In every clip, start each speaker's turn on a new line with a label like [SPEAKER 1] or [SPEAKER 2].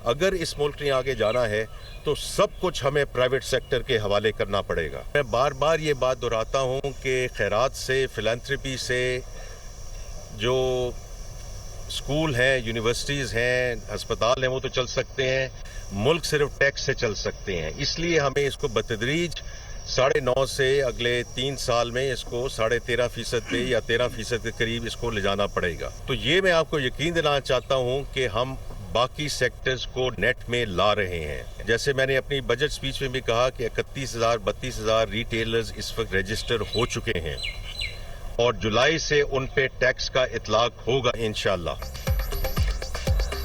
[SPEAKER 1] अगर इस मुल्क ने आगे जाना है तो सब कुछ हमें प्राइवेट सेक्टर के हवाले करना पड़ेगा। मैं बार बार ये बात दोहराता हूँ कि खैरात से, फिलैंथ्रपी से जो स्कूल हैं, यूनिवर्सिटीज़ हैं, अस्पताल हैं, वो तो चल सकते हैं, मुल्क सिर्फ टैक्स से चल सकते हैं। इसलिए हमें इसको बतदरीज 9.5 से अगले 3 साल में इसको 13.5% पे या 13% के करीब इसको ले जाना पड़ेगा। तो ये मैं आपको यकीन दिलाना चाहता हूँ कि हम बाकी सेक्टर्स को नेट में ला रहे हैं। जैसे मैंने अपनी बजट स्पीच में भी कहा कि 31,000-32,000 रिटेलर्स इस वक्त रजिस्टर हो चुके हैं और जुलाई से उन पे टैक्स का इतलाक होगा इंशाअल्लाह।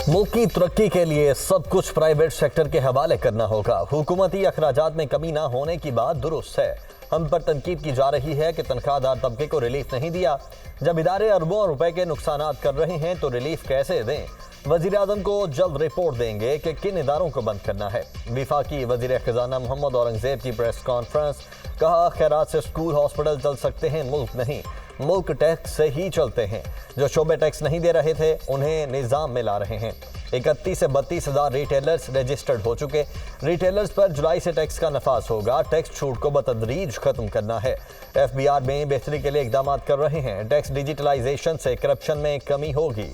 [SPEAKER 2] मुल्क की तरक्की के लिए सब कुछ प्राइवेट सेक्टर के हवाले करना होगा। हुकूमती अखराजात में कमी ना होने की बात दुरुस्त है। हम पर तनकीद की जा रही है कि तनख्वाहदार तबके को रिलीफ नहीं दिया। जब इदारे अरबों रुपए के नुकसानात कर रहे हैं तो रिलीफ कैसे दें? वजीर आजम को जल्द रिपोर्ट देंगे कि किन इदारों को बंद करना है। वफाकी वजीर खजाना मोहम्मद औरंगजेब की प्रेस कॉन्फ्रेंस। कहा, खैरात से स्कूल हॉस्पिटल चल सकते हैं, मुल्क नहीं। मुल्क टैक्स से ही चलते हैं। जो शोबे टैक्स नहीं दे रहे थे उन्हें निज़ाम में ला रहे हैं। 31 से 32,000 रिटेलर्स रजिस्टर्ड हो चुके। रिटेलर्स पर जुलाई से टैक्स का नफाज होगा। टैक्स छूट को बतदरीज खत्म करना है। FBR में बेहतरी के लिए इकदाम कर रहे हैं। टैक्स डिजिटलाइजेशन से करप्शन में कमी होगी।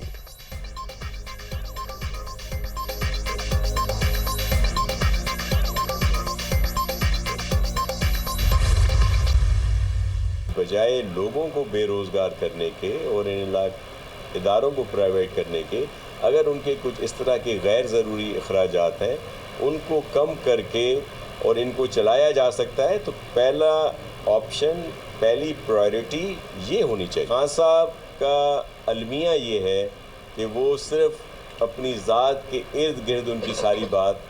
[SPEAKER 3] बजाय लोगों को बेरोज़गार करने के और इन इदारों को प्राइवेट करने के, अगर उनके कुछ इस तरह के गैर ज़रूरी अखराजात हैं उनको कम करके और इनको चलाया जा सकता है, तो पहला ऑप्शन, पहली प्रायोरिटी ये होनी चाहिए। खान साहब का अलमिया ये है कि वो सिर्फ अपनी ज़ात के इर्द गिर्द उनकी सारी बात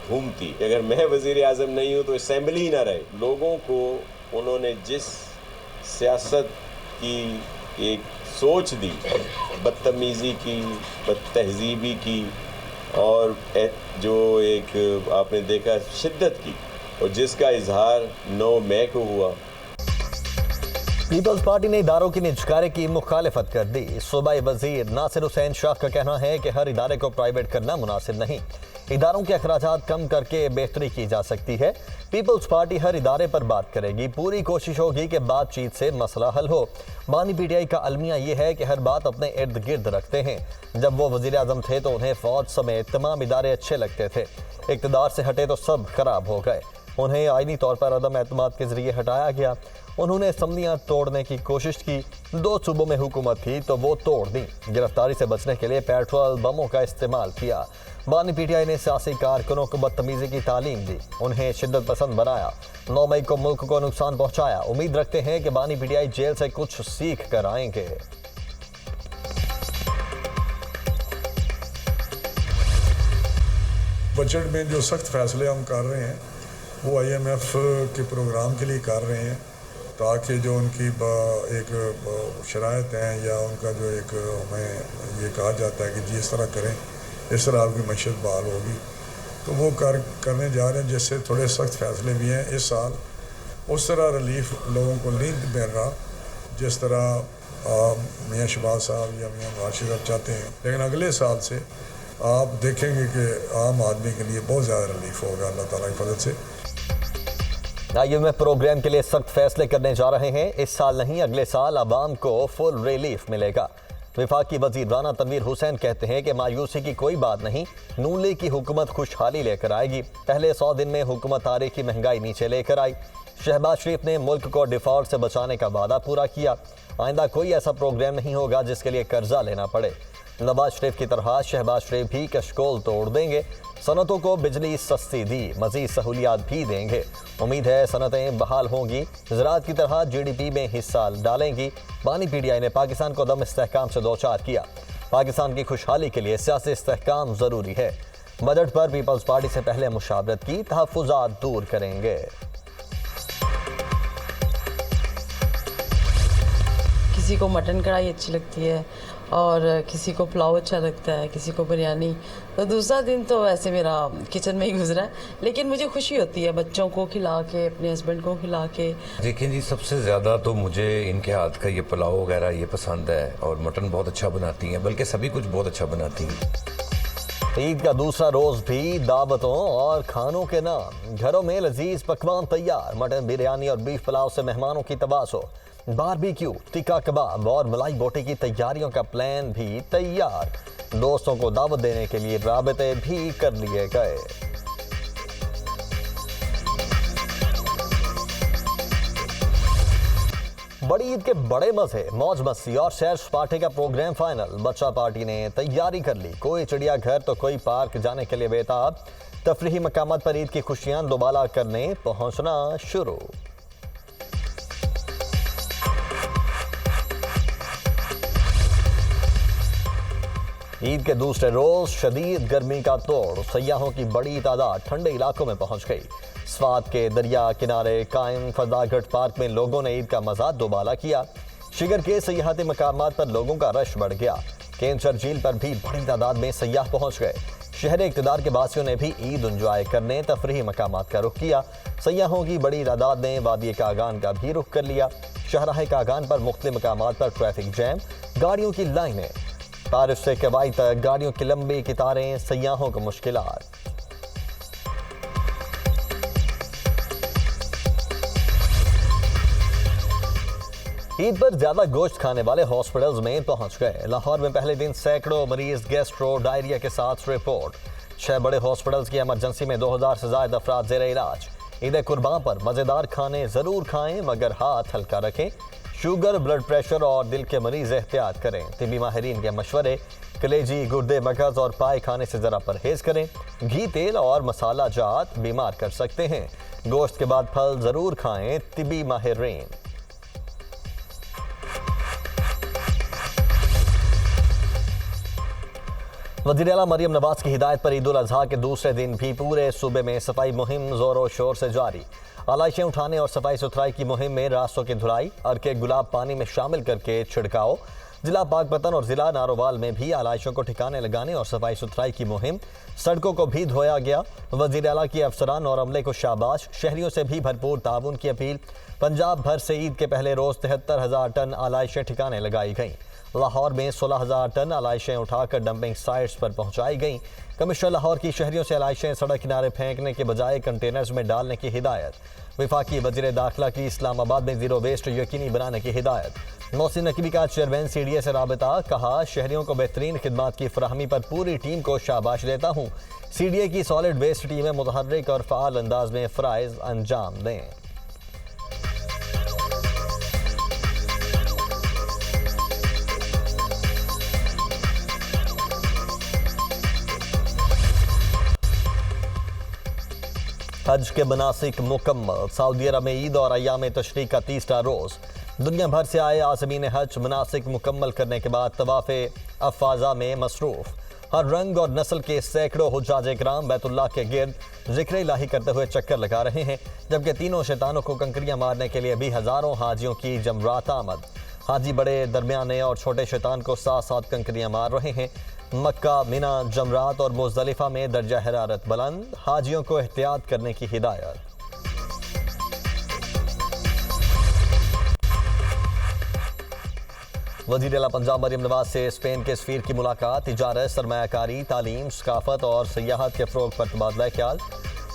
[SPEAKER 3] घूमती। अगर मैं वज़ीर आज़म नहीं हूँ तो असेंबली ही ना रहे। लोगों को उन्होंने जिस सियासत की एक सोच दी, बदतमीज़ी की, बदतहज़ीबी की और जो एक आपने देखा शिद्दत की, और जिसका इजहार 9 मई को हुआ।
[SPEAKER 2] पीपल्स पार्टी ने इदारों की निजकारी की मुखालिफत कर दी। सूबाई वजीर नासिर हुसैन शाह का कहना है कि हर इदारे को प्राइवेट करना मुनासिब नहीं। इदारों के अखराजात कम करके बेहतरी की जा सकती है। पीपल्स पार्टी हर इदारे पर बात करेगी। पूरी कोशिश होगी कि बातचीत से मसला हल हो। बानी PTI का अलमिया यह है कि हर बात अपने इर्द गिर्द रखते हैं। जब वो वजीर आजम थे तो उन्हें फौज समेत तमाम इदारे अच्छे लगते थे। इक़्तिदार से हटे तो सब खराब हो गए। उन्हें आईनी तौर पर अदम एतमाद के जरिए हटाया गया। उन्होंने असम्बलियाँ तोड़ने की कोशिश की। 2 सूबों में हुकूमत थी तो वो तोड़ दी। गिरफ्तारी से बचने के लिए पेट्रोल बमों का इस्तेमाल किया। बानी PTI ने सियासी कारकुनों को बदतमीजी की तालीम दी, उन्हें शिद्दत पसंद बनाया। 9 मई को मुल्क को नुकसान पहुंचाया। उम्मीद रखते हैं कि बानी PTI जेल से कुछ सीख कर आएंगे।
[SPEAKER 4] बजट में जो सख्त फैसले हम कर रहे हैं वो IMF के प्रोग्राम के लिए कर रहे हैं, ताकि जो उनकी एक शराइत हैं या उनका जो एक हमें ये कहा जाता है कि जी इस तरह करें, इस तरह आपकी मईशत बहाल होगी, तो वो करने जा रहे हैं, जिससे थोड़े सख्त फैसले भी हैं इस साल। उस तरह रिलीफ लोगों को नहीं मिल रहा जिस तरह मियाँ शहबाज साहब या मियाँ नवाज शरीफ चाहते हैं। लेकिन अगले साल से आप देखेंगे कि आम आदमी के लिए बहुत ज़्यादा रिलीफ होगा अल्लाह ताला की फजल से।
[SPEAKER 2] IMF प्रोग्राम के लिए सख्त फैसले करने जा रहे हैं। इस साल नहीं, अगले साल आवाम को फुल रिलीफ मिलेगा। वफाकी वजीर राना तनवीर हुसैन कहते हैं कि मायूसी की कोई बात नहीं, नून लीग की हुकूमत खुशहाली लेकर आएगी। पहले 100 दिन में हुकूमत तारीखी महंगाई नीचे लेकर आई। शहबाज शरीफ ने मुल्क को डिफॉल्ट से बचाने का वादा पूरा किया। आइंदा कोई ऐसा प्रोग्राम नहीं होगा जिसके लिए कर्जा लेना पड़े। नवाज शरीफ की तरह शहबाज शरीफ भी कशकोल तोड़ देंगे। सनतों को बिजली सस्ती दी, मजीद सहूलियात भी देंगे। उम्मीद है सनतें बहाल होंगी, ज़राअत की तरह GDP में हिस्सा डालेंगी। बानी PTI ने पाकिस्तान को दम इस्तेहकाम से दो चार किया। पाकिस्तान की खुशहाली के लिए सियासी इस्तेहकाम ज़रूरी है। बजट पर पीपल्स पार्टी से पहले मुशावरत की, तहफ़्फ़ुज़ात दूर करेंगे।
[SPEAKER 5] किसी को मटन कढ़ाई अच्छी लगती है और किसी को पुलाव अच्छा लगता है, किसी को बिरयानी। तो दूसरा दिन तो वैसे मेरा किचन में ही गुजरा है, लेकिन मुझे खुशी होती है बच्चों को खिला के, अपने हस्बैंड को खिला के।
[SPEAKER 6] देखिए जी, सबसे ज़्यादा तो मुझे इनके हाथ का ये पुलाव वगैरह ये पसंद है, और मटन बहुत अच्छा बनाती हैं, बल्कि सभी कुछ बहुत अच्छा बनाती हैं।
[SPEAKER 2] ईद का दूसरा रोज भी दावतों और खानों के नाम। घरों में लजीज पकवान तैयार। मटन बिरयानी और बीफ पुलाव से मेहमानों की तबासो। बारबेक्यू, टिक्का कबाब और मलाई बोटी की तैयारियों का प्लान भी तैयार। दोस्तों को दावत देने के लिए राबते भी कर लिए गए। बड़ी ईद के बड़े मजे, मौज मस्ती और सैर सपाटे का प्रोग्राम फाइनल। बच्चा पार्टी ने तैयारी कर ली। कोई चिड़ियाघर तो कोई पार्क जाने के लिए बेताब। तफरीही मकामात पर ईद की खुशियां दोबाला करने पहुंचना शुरू। ईद के दूसरे रोज शदीद गर्मी का तोड़। सयाहों की बड़ी तादाद ठंडे इलाकों में पहुंच गई। स्वात के दरिया किनारे कायम फदागढ़ पार्क में लोगों ने ईद का मजा दोबाला किया। शिगर के सयाहती मकामात पर लोगों का रश बढ़ गया। केंचर झील पर भी बड़ी तादाद में सयाह पहुंच गए। शहर इक़्तिदार के बासियों ने भी ईद एंजॉय करने तफरीही मकामात का रुख किया। सयाहों की बड़ी तादाद ने वादी कागान का भी रुख कर लिया। शाहराह कागान पर मुख्तलिफ मकामात पर ट्रैफिक जैम, गाड़ियों की लाइनें। तारिफ से कवाई तक गाड़ियों की लंबी कतारें, सयाहों को मुश्किलात। ईद पर ज्यादा गोश्त खाने वाले हॉस्पिटल्स में पहुंच गए। लाहौर में पहले दिन सैकड़ों मरीज गैस्ट्रो डायरिया के साथ रिपोर्ट। 6 बड़े हॉस्पिटल्स की इमरजेंसी में 2000 से ज्यादा अफराद जेर इलाज। ईद कुर्बान पर मजेदार खाने जरूर खाएं मगर हाथ हल्का रखें। शुगर, ब्लड प्रेशर और दिल के मरीज एहतियात करें। तिबी माहिरीन के मशवरे। कलेजी, गुर्दे, मगज और पाए खाने से जरा परहेज करें। घी, तेल और मसाला जात बीमार कर सकते हैं। गोश्त के बाद फल जरूर खाएं। तिबी माहिरीन। वज़ीर आला मरियम नवाज की हिदायत पर ईद उल अजहा के दूसरे दिन भी पूरे सूबे में सफाई मुहिम जोरों शोर से जारी। आलाइशें उठाने और सफाई सुथराई की मुहिम में रास्तों की धुलाई, अर्के गुलाब पानी में शामिल करके छिड़काव। जिला पाकपतन और जिला नारोवाल में भी आलाइशों को ठिकाने लगाने और सफाई सुथराई की मुहिम। सड़कों को भी धोया गया। वज़ीर आला की अफसरान और अमले को शाबाश। शहरियों से भी भरपूर ताउन की अपील। पंजाब भर से ईद के पहले रोज 73,000 टन आलाइशें ठिकाने लगाई गईं। लाहौर में 16,000 टन आलाइशें उठाकर डंपिंग साइट्स पर पहुंचाई गईं। कमिश्नर लाहौर की शहरियों से आलाइशें सड़क किनारे फेंकने के बजाय कंटेनर्स में डालने की हिदायत। वफाकी वज़ीर दाखिला की इस्लामाबाद में जीरो वेस्ट यकीनी बनाने की हिदायत। मोहसिन नकवी का चेयरमैन CDA से राबता। कहा, शहरियों को बेहतरीन खिदमात की फराहमी पर पूरी टीम को शाबाश देता हूँ। CDA की सॉलिड वेस्ट टीमें मुतहर्रिक और फ़ाल अंदाज में फ़राइज़ अंजाम दें। हज के मनासिक मुकम्मल। सऊदी अरब में ईद और अय्याम तशरीक का तीसरा रोज। दुनिया भर से आए आज़मीन हज मनासिक मुकम्मल करने के बाद तवाफ़े अफ़ाज़ा में मसरूफ़। हर रंग और नस्ल के सैकड़ों हुज्जाज किराम बैतुल्लाह के गिर्द जिक्र इलाही करते हुए चक्कर लगा रहे हैं, जबकि तीनों शैतानों को कंकरियां मारने के लिए भी हज़ारों हाजियों की जमरात आमद। हाजी बड़े, दरमियाने और छोटे शैतान को साथ साथ कंकरियां मार रहे हैं। मक्का, मिना, जमरात और मुज़दलिफा में दर्जा हरारत बुलंद। हाजियों को एहतियात करने की हिदायत। वज़ीर आला पंजाब मरियम नवाज से स्पेन के सफीर की मुलाकात। तिजारत, सरमायाकारी, तालीम, सकाफत और सियाहत के फ़रोग़ पर तबादला ख्याल।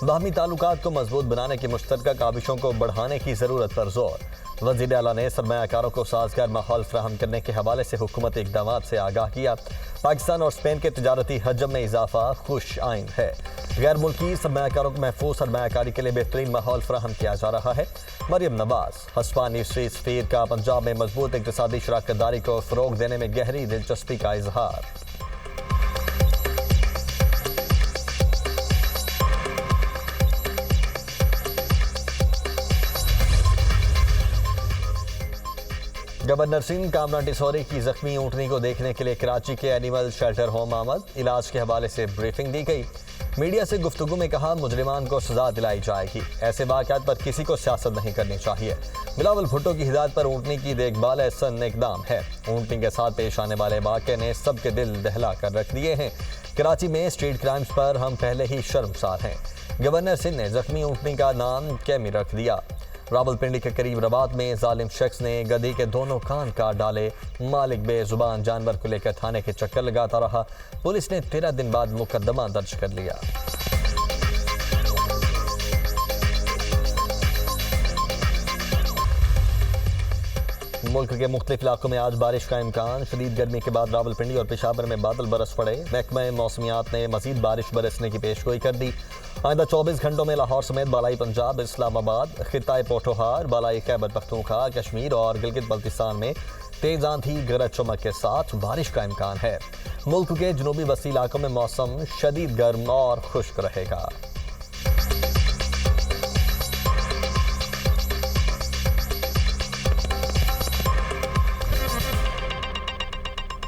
[SPEAKER 2] बाहमी ताल्लुकात को मजबूत बनाने की मुश्तरका काविशों को बढ़ाने की ज़रूरत पर जोर। वज़ीर आला ने सरमायाकारों को साजगार माहौल फ्राहम करने के हवाले से हुकूमती इक़दामात से आगाह किया। पाकिस्तान और स्पेन के तिजारती हजम में इजाफा खुश आइंद है। गैर मुल्की सरमायाकारों को महफूज सरमायाकारी के लिए बेहतरीन माहौल फ्राहम किया जा रहा है। मरियम नवाज। हस्पानी सफीर का पंजाब में मजबूत इक़्तिसादी शराकतदारी को फ़रोग़ देने में गहरी दिलचस्पी का इजहार। गवर्नर सिंह कामरान टिसौरी की जख्मी ऊँटनी को देखने के लिए कराची के एनिमल शेल्टर होम आमद। इलाज के हवाले से ब्रीफिंग दी गई। मीडिया से गुफ्तगू में कहा, मुजरिमान को सजा दिलाई जाएगी। ऐसे वाक़यात पर किसी को सियासत नहीं करनी चाहिए। बिलावल भुट्टो की हिदायत पर ऊँटनी की देखभाल एहसन इक़दाम है। ऊँटनी के साथ पेश आने वाले वाक़े ने सबके दिल दहला कर रख दिए हैं। कराची में स्ट्रीट क्राइम्स पर हम पहले ही शर्मसार हैं। गवर्नर सिंह ने जख्मी ऊँटनी का नाम कैमी रख दिया। रावलपिंडी के करीब रबात में जालिम शख्स ने गधी के दोनों कान काट डाले। मालिक बेजुबान जानवर को लेकर थाने के चक्कर लगाता रहा। पुलिस ने 13 दिन बाद मुकदमा दर्ज कर लिया। मुल्क के मुख्तलिफ इलाकों में आज बारिश का इम्कान। शदीद गर्मी के बाद रावलपिंडी और पेशावर में बादल बरस पड़े। महकमा मौसमियात ने मजीद बारिश बरसने की पेशगोई कर दी। आइंदा 24 घंटों में लाहौर समेत बालाई पंजाब, इस्लामाबाद, खिताए पोठोहार, बालाई खैबर पख्तूनख्वा, कश्मीर और गिलगित बल्तिस्तान में तेज आंधी गरज चमक के साथ बारिश का इम्कान है। मुल्क के जनूबी वसी इलाकों में मौसम शदीद गर्म और खुश्क रहेगा।